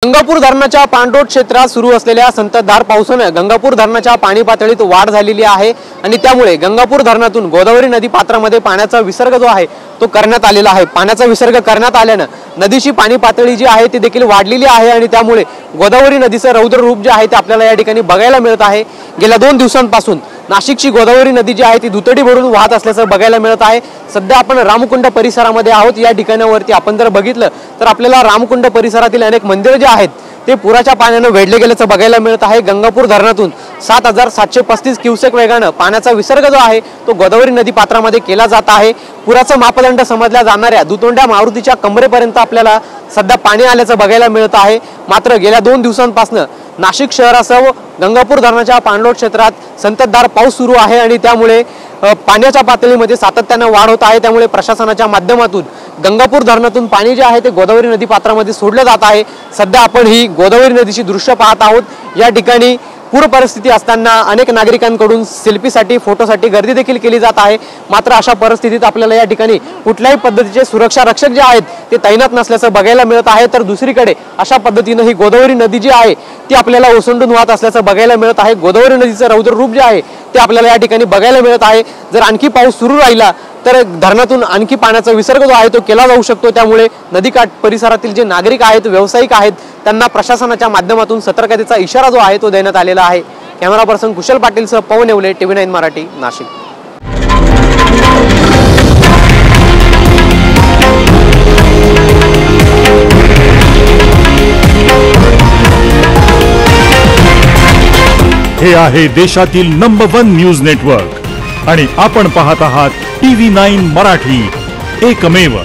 गंगापूर धरणाच्या पाणलोट क्षेत्रात सुरू असलेल्या संततधार पावसाने गंगापूर धरणाच्या पाणी पातळीत वाढ झालेली आहे आणि त्यामुळे गंगापूर धरणातून गोदावरी नदी पात्रामध्ये पाण्याचा विसर्ग जो आहे तो करण्यात आलेला आहे। पाण्याचा विसर्ग करण्यात आल्याने नदीची पाणी पातळी जी आहे ती देखील वाढलेली आहे आणि त्यामुळे गोदावरी नदीचं रौद्र रूप जे आहे ते आपल्याला या ठिकाणी बघायला मिळत आहे। गेल्या 2 दिवसांपासून नाशिकची गोदावरी नदी जी आहे ती दुतडी भरून वाहत असल्याचं बघायला मिळत आहे। सध्या आपण रामकुंड परिसरामध्ये आहोत। या ठिकाणावरती आपण जर बघितलं तर आपल्याला रामकुंड परिसरातील अनेक मंदिरे जे आहेत ते पुराच्या पाण्याने वेढले गेल्याचं बघायला मिळत आहे। गंगापूर धरणातून 7735 क्युसेक वेगाने पाण्याचा विसर्ग जो आहे तो गोदावरी नदी पात्रामध्ये केला जात आहे। पुराचा मापदंड समजल्या जाणाऱ्या दुतोंड्या मारुतीच्या कमरेपर्यंत आपल्याला सध्या पाणी आल्याचं बघायला मिळत आहे। मात्र गेल्या 2 दिवसांपासून नाशिक शहरासह गंगापूर धरणाच्या पाणलोट क्षेत्रात संततधार पाऊस सुरू आहे आणि त्यामुळे पाण्याच्या पातळीमध्ये सातत्याने वाढ होत आहे। त्यामुळे प्रशासनाच्या माध्यमातून गंगापूर धरणातून पाणी जे आहे ते गोदावरी नदी पात्रामध्ये सोडलं जात आहे। सध्या आपण ही गोदावरी नदीची दृश्य पाहत आहोत। या ठिकाणी पूर परिस्थिती असताना अनेक नागरिकांकडून सेल्फीसाठी फोटोसाठी गर्दी देखील केली जात आहे। मात्र अशा परिस्थितीत आपल्याला या ठिकाणी कुठल्याही पद्धतीचे सुरक्षा रक्षक जे आहेत ते तैनात नसल्याचं बघायला मिळत आहे। तर दुसरीकडे अशा पद्धतीने ही गोदावरी नदी जी आहे ती आपल्याला ओसंडून वाहत असल्याचं बघायला मिळत आहे। गोदावरी नदीचं रौद्र रूप जे आहे ते आपल्याला या ठिकाणी बघायला मिळत आहे। जर आणखी पाऊस सुरू राहिला तर धरणातून आणखी पाण्याचा विसर्ग जो आहे तो केला जाऊ शकतो। त्यामुळे नदीकाठ परिसरातील जे नागरिक आहेत व्यावसायिक आहेत त्यांना प्रशासनाच्या माध्यमातून सतर्कतेचा इशारा जो आहे तो देण्यात आलेला आहे। कॅमेरा पर्सन कुशल पाटील सह पवन येवले, TV9 मराठी, नाशिक। हे आहे देशातील नंबर 1 न्यूज नेटवर्क आणि आपण पाहत आहात TV9 मराठी, एकमेव।